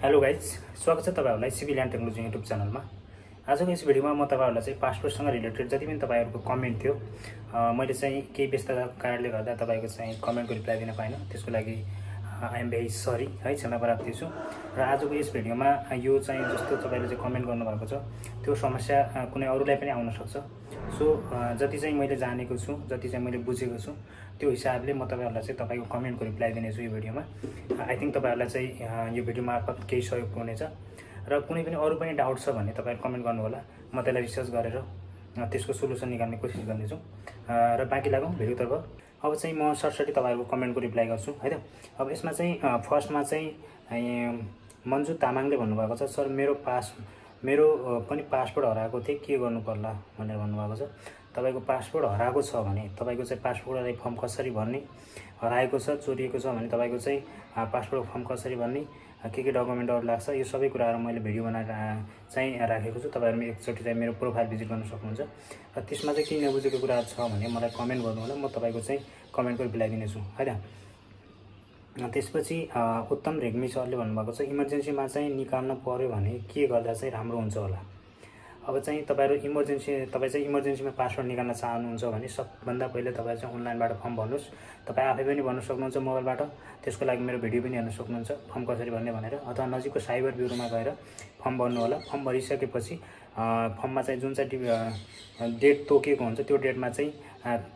Hello guys, स्वागत छ तपाईहरुलाई सिभिल एन्ड टेक्नोलोजी युट्युब च्यानलमा। आजको यस भिडियोमा म तपाईहरुलाई चाहिँ पासपोर्टसँग रिलेटेड जति पनि तपाईहरुको कमेन्ट थियो, मैले चाहिँ केही व्यस्तताको कारणले गर्दा तपाईको चाहिँ कमेन्टको रिप्लाई दिन पाइन। त्यसको लागि आई एम भेरी सरी है, क्षमा प्रार्थी छु। र आजको यस भिडियोमा यो चाहिँ जस्तो तपाईले चाहिँ कमेन्ट गर्नुभएको छ त्यो समस्या कुनै अरूलाई पनि आउन सक्छ। सो जति चाहिँ मैले जानेको छु, जति चाहिँ मैले बुझेको छु त्यो हिसाबले म तपाईहरुलाई चाहिँ तपाईको कमेन्टको रिप्लाई दिनेछु यो भिडियोमा। आई थिंक तपाईहरुलाई चाहिँ यो भिडियो मार्फत केही सहयोग हुनेछ। र कुनै पनि अरू पनि डाउट छ भने तपाईहरु कमेन्ट गर्नु होला, म त्यसलाई रिसर्च गरेर त्यसको सोलुसन निकाल्ने कोसिस गर्नेछु। र बाँकी लागौं भिडियोतर्फ। अब चाहिँ म सरसरी तपाईहरुको कमेन्टको रिप्लाई गर्छु है त। अब यसमा चाहिँ फर्स्टमा चाहिँ मन्जु तामाङले भन्नुभएको छ, सर मेरो पनि पासपोर्ट हराएको थियो, के गर्नु पर्ला भनेर भन्नुभएको छ। तपाईको पासपोर्ट हराएको छ भने तपाईको चाहिँ पासपोर्टलाई फर्म कसरी भर्ने, हराएको छ चोरिएको छ भने तपाईको चाहिँ पासपोर्ट फर्म कसरी भर्ने, के डकुमेन्टहरु लाग्छ, यो सबै कुराहरु मैले भिडियो बनाएर चाहिँ राखेको छु। तपाईहरुले एकचोटी चाहिँ मेरो प्रोफाइल भिजिट गर्न सक्नुहुन्छ। र त्यसमा चाहिँ के नबुझेको कुरा छ भने मलाई कमेन्ट गर्नु होला, म तपाईको चाहिँ कमेन्टको रिप्लाई दिनेछु है त। त्यसपछि उत्तम रेग्मी सरले भन्नुभएको छ, इमर्जेन्सीमा चाहिँ निकाल्न पर्यो भने के गर्दा चाहिँ राम्रो हुन्छ होला। अब चाहिँ तपाईहरु तपाई चाहिँ इमर्जेन्सीमा पासपोर्ट निकाल्न चाहनुहुन्छ भने सबभन्दा पहिले तपाई चाहिँ अनलाइनबाट फर्म भर्नुस्। तपाई आफै पनि भर्न सक्नुहुन्छ मोबाइलबाट, त्यसको लागि मेरो भिडियो पनि हेर्न सक्नुहुन्छ फर्म कसरी भर्ने भनेर, अथवा नजिकको साइबर ब्युरोमा गएर फर्म भर्नु होला। फर्म भरिसकेपछि फर्ममा चाहिँ जुन चाहिँ डेट तोकेको हुन्छ त्यो डेटमा चाहिँ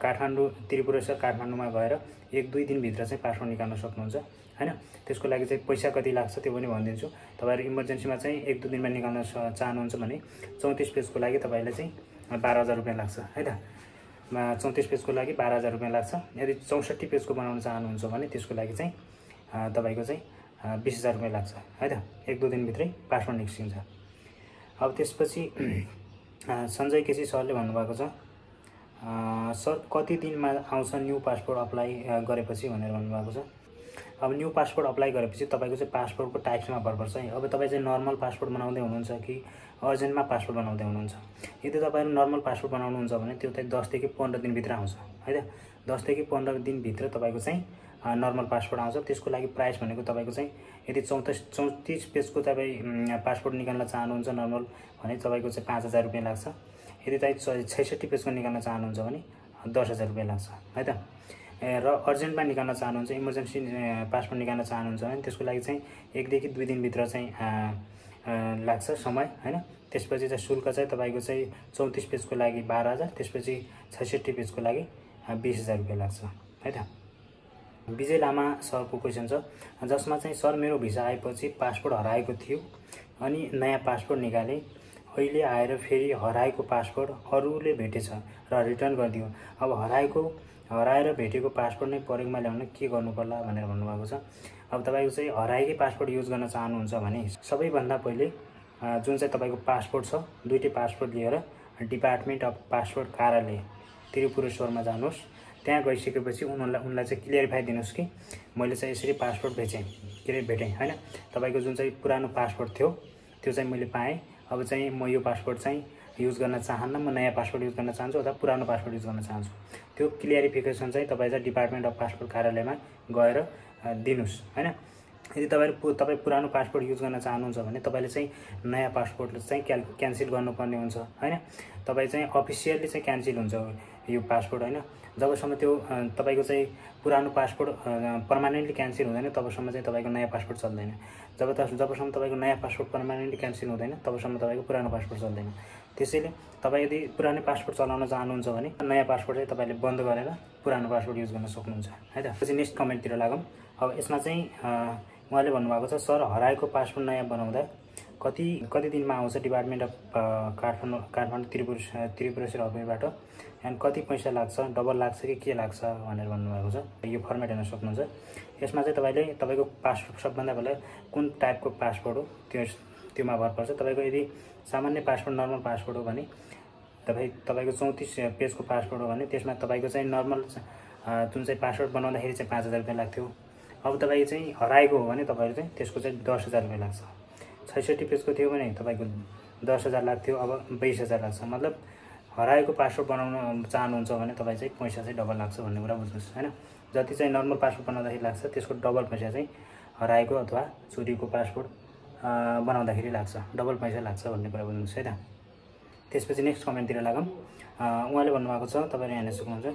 काठमाडौँ त्रिपुरेश्वर काठमाडौँमा गएर 1-2 दिनभित्र चाहिँ पासपोर्ट निकाल्न सक्नुहुन्छ हैन। त्यसको लागि चाहिँ पैसा कति लाग्छ त्यो पनि भनिदिन्छु। तपाईहरु इमर्जेन्सीमा चाहिँ 1-2 दिनमा निकाल्न चाहनुहुन्छ भने 34 पेजको लागि तपाईलाई चाहिँ 12,000 रुपैयाँ लाग्छ है त। 34 पेजको लागि 12,000 रुपैयाँ लाग्छ। यदि 64 पेजको बनाउन चाहनुहुन्छ भने त्यसको लागि चाहिँ तपाईको चाहिँ 20,000 रुपैयाँ लाग्छ है त। 1-2 दिनभित्रै पासपोर्ट निस्किन्छ। अब त्यसपछि सञ्जय केसी सरले भन्नुभएको छ, सर कति दिनमा आउँछ न्यू पासपोर्ट अप्लाई गरेपछि भनेर भन्नुभएको छ। अब न्यू पासपोर्ट अप्लाई गरेपछि तपाईको चाहिँ पासपोर्टको टाइप्समा भर पर्छ है। अब तपाईँ चाहिँ नर्मल पासपोर्ट बनाउँदै हुनुहुन्छ कि अर्जेन्टमा पासपोर्ट बनाउँदै हुनुहुन्छ। यदि तपाईहरु नर्मल पासपोर्ट बनाउनुहुन्छ भने त्यो चाहिँ 10 देखि 15 दिनभित्र आउँछ है त। 10 देखि 15 दिनभित्र तपाईको चाहिँ नर्मल पासपोर्ट आउँछ। त्यसको लागि प्राइस भनेको तपाईको चाहिँ यदि 34 पेजको तपाईँ पासपोर्ट निकाल्न चाहनुहुन्छ नर्मल भने तपाईको चाहिँ 5,000 रुपैयाँ लाग्छ। यदि तपाईँ 66 पेजको निकाल्न चाहनुहुन्छ भने 10,000 रुपैयाँ लाग्छ है त। र अर्जेन्टमा निकाल्न चाहनुहुन्छ, इमर्जेन्सी पासपोर्ट निकाल्न चाहनुहुन्छ भने त्यसको लागि चाहिँ 1 देखि 2 दिनभित्र चाहिँ लाग्छ समय हैन। त्यसपछि चाहिँ शुल्क चाहिँ तपाईको चाहिँ 34 पेजको लागि 12,000, त्यसपछि 66 पेजको लागि 20,000 रुपैयाँ लाग्छ है त। विजय लामा सरको क्वेशन छ, जसमा चाहिँ सर मेरो भिसा आएपछि पासपोर्ट हराएको थियो अनि नयाँ पासपोर्ट निकाले, अहिले आएर फेरि हराएको पासपोर्ट अरूले भेटेछ र रिटर्न गरिदियो। अब हराएर भेटेको पासपोर्ट नै प्रयोगमा ल्याउन के गर्नु पर्ला भनेर भन्नुभएको छ। अब तपाईको चाहिँ हराएकै पासपोर्ट युज गर्न चाहनुहुन्छ भने सबैभन्दा पहिले जुन चाहिँ तपाईको पासपोर्ट छ, दुईटै पासपोर्ट लिएर डिपार्टमेन्ट अफ पासपोर्ट कार्यालय त्रिपुरेश्वरमा जानुहोस्। त्यहाँ गइसकेपछि उनलाई चाहिँ क्लियरिफाई दिनुस् कि मैले चाहिँ यसरी पासपोर्ट भेटेँ हैन। तपाईको जुन चाहिँ पुरानो पासपोर्ट थियो त्यो चाहिँ मैले पाएँ, अब चाहिँ म यो पासपोर्ट चाहिँ युज गर्न चाहन्न, म नयाँ पासपोर्ट युज गर्न चाहन्छु अथवा पुरानो पासपोर्ट युज गर्न चाहन्छु। त्यो क्लियरिफिकेसन चाहिँ तपाईँ चाहिँ डिपार्टमेन्ट अफ पासपोर्ट कार्यालयमा गएर दिनुस् हैन। यदि तपाईँ पुरानो पासपोर्ट युज गर्न चाहनुहुन्छ भने तपाईले चाहिँ नयाँ पासपोर्ट चाहिँ क्यान्सल गर्नुपर्ने हुन्छ हैन। तपाईँ चाहिँ अफिसियली चाहिँ क्यान्सल हुन्छ यो पासपोर्ट हैन। जबसम्म त्यो तपाईको चाहिँ पुरानो पासपोर्ट पर्मानेन्टली क्यान्सल हुँदैन तबसम्म चाहिँ तपाईको नयाँ पासपोर्ट चल्दैन। जबसम्म तपाईको नयाँ पासपोर्ट पर्मानेन्टली क्यान्सल हुँदैन तबसम्म तपाईको पुरानो पासपोर्ट चल्दैन। त्यसैले तपाईँ यदि पुरानो पासपोर्ट चलाउन चाहनुहुन्छ भने नयाँ पासपोर्ट चाहिँ तपाईले बन्द गरेर पुरानो पासपोर्ट युज गर्न सक्नुहुन्छ है त। पछि नेक्स्ट कमेन्टतिर लागौँ। अब यसमा चाहिँ उहाँले भन्नुभएको छ, सर हराएको पासपोर्ट नयाँ बनाउँदा कति दिनमा आउँछ डिपार्टमेन्ट अफ काठमाडौँ त्रिपुरेश्वर अफिसबाट, एन्ड कति पैसा लाग्छ, डबल लाग्छ कि के लाग्छ भनेर भन्नुभएको छ। यो फर्मेट हेर्न सक्नुहुन्छ। यसमा चाहिँ तपाईको पासपोर्ट सबभन्दा पहिला कुन टाइपको पासपोर्ट हो त्योमा भर पर्छ। तपाईको यदि सामान्य पासपोर्ट नर्मल पासपोर्ट हो भने तपाईको 34 पेजको पासपोर्ट हो भने त्यसमा तपाईको चाहिँ नर्मल जुन चाहिँ पासपोर्ट बनाउँदाखेरि चाहिँ 5,000 रुपैयाँ लाग्थ्यो। अब तपाईँ चाहिँ हराएको हो भने तपाईहरु चाहिँ त्यसको चाहिँ 10,000 रुपैयाँ लाग्छ। 66 पेजको थियो भने तपाईको 10,000 लाग्थ्यो, अब 20,000 लाग्छ। मतलब हराएको पासपोर्ट बनाउन चाहनुहुन्छ भने तपाईँ चाहिँ पैसा चाहिँ डबल लाग्छ भन्ने कुरा बुझ्नुस् हैन। जति चाहिँ नर्मल पासपोर्ट बनाउँदाखेरि लाग्छ त्यसको डबल पैसा चाहिँ हराएको अथवा चोरीको पासपोर्ट बनाउँदाखेरि लाग्छ, डबल पैसा लाग्छ भन्ने कुरा बुझ्नुहोस् है त। त्यसपछि नेक्स्ट कमेन्टतिर लागौँ। उहाँले भन्नुभएको छ, तपाईँले हेर्न सक्नुहुन्छ,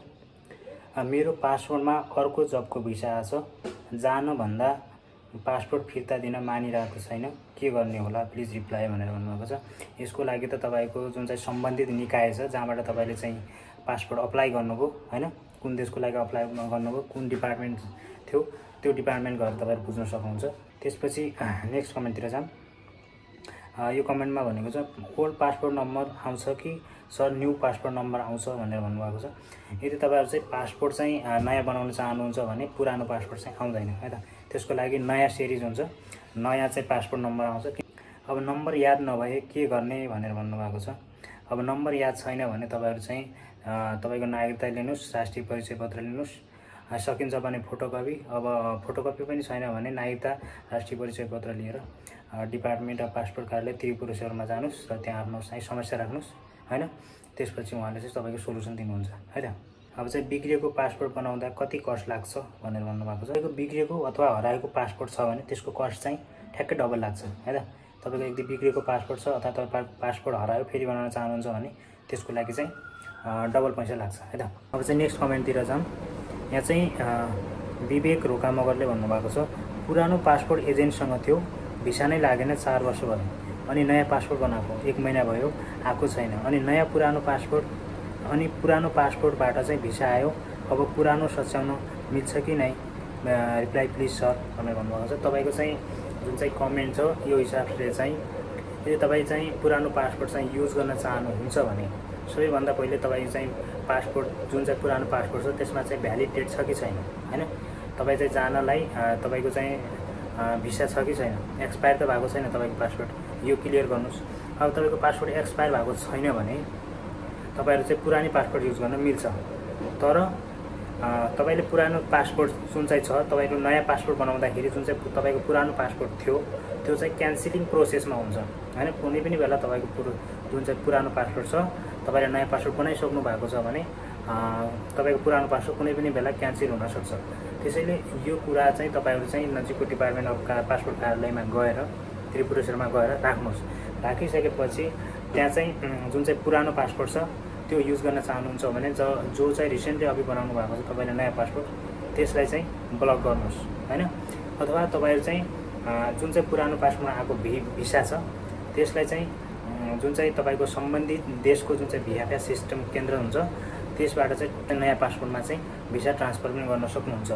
मेरो पासपोर्टमा अर्को जबको भिसा आछ, जानभन्दा पासपोर्ट फिर्ता दिन मानिरहेको छैन, के गर्ने होला, प्लिज रिप्लाई भनेर भन्नुभएको छ। यसको लागि त तपाईँको जुन चाहिँ सम्बन्धित निकाय छ जहाँबाट तपाईँले चाहिँ पासपोर्ट अप्लाई गर्नुभयो होइन, कुन देशको लागि अप्लाई गर्नुभयो, कुन डिपार्टमेन्ट थियो, त्यो डिपार्टमेन्ट गएर तपाईँले बुझ्न सक्नुहुन्छ। त्यसपछि नेक्स्ट कमेन्टतिर जाऊँ। यो कमेन्टमा भनेको छ, ओल्ड पासपोर्ट नम्बर आउँछ कि सर न्यू पासपोर्ट नम्बर आउँछ भनेर भन्नुभएको छ। यदि तपाईँहरू चाहिँ पासपोर्ट चाहिँ नयाँ बनाउन चाहनुहुन्छ भने पुरानो पासपोर्ट चाहिँ आउँदैन है त, त्यसको लागि नयाँ सिरिज हुन्छ, नयाँ चाहिँ पासपोर्ट नम्बर आउँछ। अब नम्बर याद नभए के गर्ने भनेर भन्नुभएको छ। अब नम्बर याद छैन भने तपाईँहरू चाहिँ तपाईँको नागरिकता लिनुहोस्, राष्ट्रिय परिचय पत्र लिनुहोस्, सकिन्छ भने फोटोकपी। अब फोटोकपी पनि छैन भने नागरिकता, राष्ट्रिय परिचय पत्र लिएर डिपार्टमेन्ट अफ पासपोर्ट कार्यालय त्रिपुरेश्वरमा जानुहोस् र त्यहाँ आफ्नो चाहिँ समस्या राख्नुहोस् होइन। त्यसपछि उहाँले चाहिँ तपाईँको सोल्युसन दिनुहुन्छ है त। अब चाहिँ बिग्रिएको पासपोर्ट बनाउँदा कति कस्ट लाग्छ भनेर भन्नुभएको छ। तपाईँको बिग्रिएको अथवा हराएको पासपोर्ट छ भने त्यसको कस्ट चाहिँ ठ्याक्कै डबल लाग्छ है त। तपाईँको यदि बिग्रिएको पासपोर्ट छ अथवा तपाईँ पासपोर्ट हरायो फेरि बनाउन चाहनुहुन्छ भने त्यसको लागि चाहिँ डबल पैसा लाग्छ है त। अब चाहिँ नेक्स्ट कमेन्टतिर जाऊँ। यहाँ चाहिँ विवेक रोका मगरले भन्नुभएको छ, पुरानो पासपोर्ट एजेन्टसँग थियो, भिसा नै लागेन, 4 वर्ष भयो, अनि नयाँ पासपोर्ट बनाएको 1 महिना भयो, आएको छैन, अनि नयाँ पुरानो पासपोर्ट, अनि पुरानो पासपोर्टबाट चाहिँ भिसा आयो, अब पुरानो सच्याउन मिल्छ कि नै, रिप्लाई प्लिज सर भनेर भन्नुभएको छ। तपाईँको चाहिँ जुन चाहिँ कमेन्ट छ यो हिसाबले चाहिँ यदि तपाईँ चाहिँ पुरानो पासपोर्ट चाहिँ युज गर्न चाहनुहुन्छ भने सबैभन्दा पहिले तपाईँ चाहिँ पासपोर्ट जुन चाहिँ पुरानो पासपोर्ट छ त्यसमा चाहिँ भ्यालिड डेट छ कि छैन होइन, तपाईँ चाहिँ जानलाई तपाईँको चाहिँ भिसा छ कि छैन, एक्सपायर त भएको छैन तपाईँको पासपोर्ट, यो क्लियर गर्नुहोस्। अब तपाईँको पासपोर्ट एक्सपायर भएको छैन भने तपाईँहरू चाहिँ पुरानो पासपोर्ट युज गर्न मिल्छ, तर तपाईँले पुरानो पासपोर्ट जुन चाहिँ छ तपाईँको नयाँ पासपोर्ट बनाउँदाखेरि जुन चाहिँ तपाईँको पुरानो पासपोर्ट थियो त्यो चाहिँ क्यान्सलिङ प्रोसेसमा हुन्छ होइन। कुनै पनि बेला तपाईँको जुन चाहिँ पुरानो पासपोर्ट छ तपाईँले नयाँ पासपोर्ट बनाइसक्नु भएको छ भने तपाईँको पुरानो पासपोर्ट कुनै पनि बेला क्यान्सल हुनसक्छ। त्यसैले यो कुरा चाहिँ तपाईँहरू चाहिँ नजिकको डिपार्टमेन्ट अफ पासपोर्ट कार्यालयमा गएर त्रिपुरेश्वरमा गएर राख्नुहोस्। राखिसकेपछि त्यहाँ चाहिँ जुन चाहिँ पुरानो पासपोर्ट छ त्यो युज गर्न चाहनुहुन्छ भने जो चाहिँ रिसेन्टली अघि बनाउनु भएको छ तपाईँले नयाँ पासपोर्ट त्यसलाई चाहिँ ब्लक गर्नुहोस् होइन। अथवा तपाईँहरू चाहिँ जुन चाहिँ पुरानो पासपोर्टमा आएको भिसा छ त्यसलाई चाहिँ जुन चाहिँ तपाईँको सम्बन्धित देशको जुन चाहिँ भिसा सिस्टम केन्द्र हुन्छ त्यसबाट चाहिँ नयाँ पासपोर्टमा चाहिँ भिसा ट्रान्सफर पनि गर्न सक्नुहुन्छ।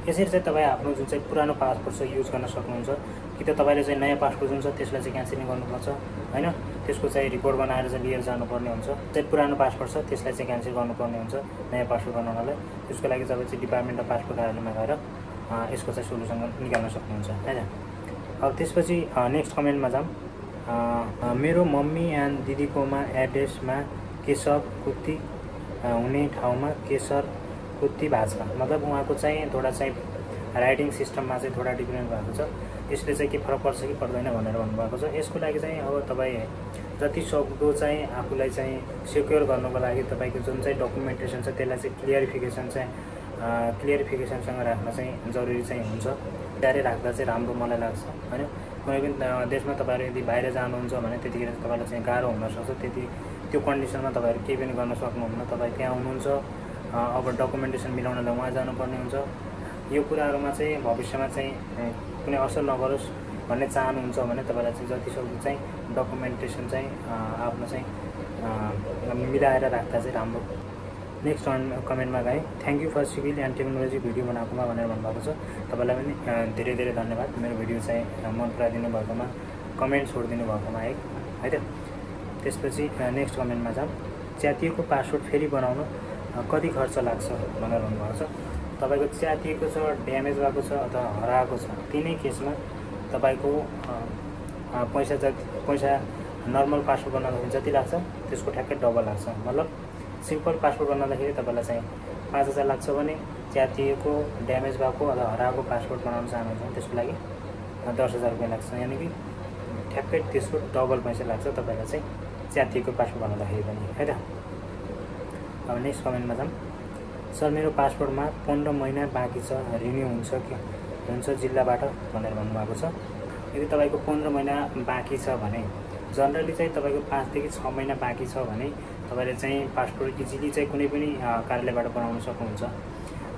यसरी चाहिँ तपाईँ आफ्नो जुन चाहिँ पुरानो पासपोर्ट छ युज गर्न सक्नुहुन्छ। कि त तपाईँले चाहिँ नयाँ पासपोर्ट जुन छ त्यसलाई चाहिँ क्यान्सलिङ गर्नुपर्छ होइन, त्यसको चाहिँ रिपोर्ट बनाएर चाहिँ लिएर जानुपर्ने हुन्छ। चाहिँ पुरानो पासपोर्ट छ त्यसलाई चाहिँ क्यान्सल गर्नुपर्ने हुन्छ नयाँ पासपोर्ट बनाउनलाई। त्यसको लागि तपाईँ चाहिँ डिपार्टमेन्ट अफ पासपोर्ट कार्यालयमा गएर यसको चाहिँ सोल्युसन निकाल्न सक्नुहुन्छ है त। अब त्यसपछि नेक्स्ट कमेन्टमा जाऊँ। मेरो मम्मी एन्ड दिदीकोमा एड्रेसमा केशव कुर्ती हुने ठाउँमा केशर कुर्ती भएको छ, मतलब उहाँको चाहिँ थोडा चाहिँ राइटिङ सिस्टममा चाहिँ थोडा डिफ्रेन्ट भएको छ, यसले चाहिँ के फरक पर्छ कि पर्दैन भनेर भन्नुभएको छ। यसको लागि चाहिँ अब तपाईँ जति सक्दो चाहिँ आफूलाई चाहिँ सेक्योर गर्नको लागि तपाईँको जुन चाहिँ डकुमेन्टेसन छ त्यसलाई चाहिँ क्लियरिफिकेसनसँग राख्न चाहिँ जरुरी चाहिँ हुन्छ। तयारी राख्दा चाहिँ राम्रो मलाई लाग्छ होइन। कुनै पनि देशमा तपाईँहरू यदि बाहिर जानुहुन्छ भने त्यतिखेर तपाईँलाई चाहिँ गाह्रो हुनसक्छ, त्यो कन्डिसनमा तपाईँहरू केही पनि गर्न सक्नुहुन्न। तपाईँ त्यहाँ हुनुहुन्छ, अब डकुमेन्टेसन मिलाउनलाई उहाँ जानुपर्ने हुन्छ। यो कुराहरूमा चाहिँ भविष्यमा चाहिँ कुनै असर नगरोस् भन्ने चाहनुहुन्छ भने तपाईँलाई चाहिँ जतिसक्दो चाहिँ डकुमेन्टेसन चाहिँ आफ्नो चाहिँ मिलाएर राख्दा चाहिँ राम्रो। नेक्स्ट कमेन्टमा गएँ, thank you for civil and technology video बनाएकोमा भनेर भन्नुभएको छ। तपाईँलाई पनि धेरै धेरै धन्यवाद मेरो भिडियो चाहिँ मन पराइदिनु भएकोमा, कमेन्ट छोडिदिनु भएकोमा है त। त्यसपछि नेक्स्ट कमेन्टमा जाऊँ। च्यातिएको पासपोर्ट फेरि बनाउन कति खर्च लाग्छ भनेर भन्नुभएको छ। तपाईँको च्यातिएको छ, ड्यामेज भएको छ अथवा हराएको छ, तिनै केसमा तपाईँको पैसा नर्मल पासपोर्ट बनाउँदाखेरि जति लाग्छ त्यसको ठ्याक्कै डबल लाग्छ। मतलब सिम्पल पासपोर्ट बनाउँदाखेरि तपाईँलाई चाहिँ 5,000 लाग्छ भने च्यातिएको, ड्यामेज भएको अथवा हराएको पासपोर्ट बनाउन चाहनुहुन्छ भने त्यसको लागि 10,000 रुपियाँ लाग्छ। यानि कि ठ्याक्कै त्यसको डबल पैसा लाग्छ तपाईँलाई चाहिँ च्यातिएको पासपोर्ट बनाउँदाखेरि पनि है त। अब नेक्स्ट कमेन्टमा जाऊँ। सर मेरो पासपोर्टमा 15 महिना बाँकी छ, रिन्यू हुन्छ जिल्लाबाट भनेर भन्नुभएको छ। यदि तपाईँको 15 महिना बाँकी छ भने जनरली चाहिँ तपाईँको 5 देखि 6 महिना बाँकी छ भने तपाईँले चाहिँ पासपोर्ट इजिली चाहिँ कुनै पनि कार्यालयबाट बनाउन सक्नुहुन्छ।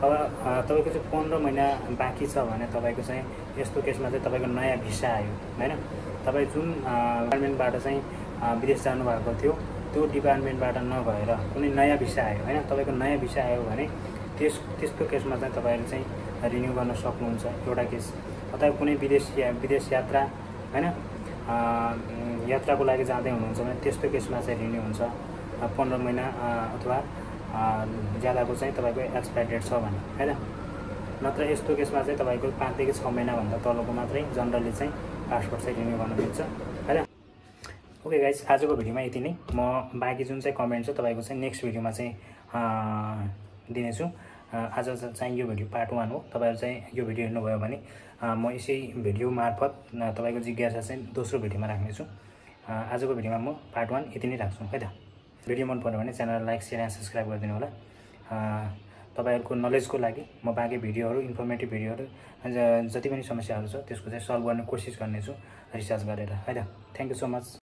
अब तपाईँको चाहिँ 15 महिना बाँकी छ भने तपाईँको चाहिँ यस्तो केसमा चाहिँ तपाईँको नयाँ भिसा आयो हैन, तपाईँ जुन डिपार्टमेन्टबाट चाहिँ विदेश जानुभएको थियो त्यो डिपार्टमेन्टबाट नभएर कुनै नयाँ भिसा आयो हैन, तपाईँको नयाँ भिसा आयो भने त्यस्तो केसमा चाहिँ तपाईँले चाहिँ रिन्यू गर्न सक्नुहुन्छ। एउटा केस अथवा कुनै विदेश यात्रा हैन यात्राको लागि जाँदै हुनुहुन्छ भने त्यस्तो केसमा चाहिँ रिन्यू हुन्छ। 15 महिना अथवा ज्यादाको चाहिँ तपाईँको एक्सपायर डेट छ भने हैन। नत्र यस्तो केसमा चाहिँ तपाईँको 5 देखि 6 महिनाभन्दा तलको मात्रै जनरली चाहिँ पासपोर्ट चाहिँ रिन्यू गर्न मिल्छ हैन। ओके गाइज, आजको भिडियोमा यति नै। म बाँकी जुन चाहिँ कमेन्ट छ तपाईँको चाहिँ नेक्स्ट भिडियोमा चाहिँ दिनेछु। आज चाहिँ यो भिडियो पार्ट 1 हो। तपाईँहरू चाहिँ यो भिडियो हेर्नुभयो भने म यसै भिडियो मार्फत तपाईँको जिज्ञासा चाहिँ दोस्रो भिडियोमा राख्नेछु। आजको भिडियोमा म पार्ट 1 यति नै राख्छु है त। भिडियो मन पर्यो भने च्यानललाई लाइक शेयर एन्ड सब्सक्राइब गरिदिनु होला। तपाईँहरूको नलेजको लागि म बाँकी भिडियोहरू इन्फर्मेटिभ भिडियोहरू जति पनि समस्याहरू छ त्यसको चाहिँ सल्भ गर्ने कोसिस गर्नेछु रिसर्च गरेर है त। Thank you so much.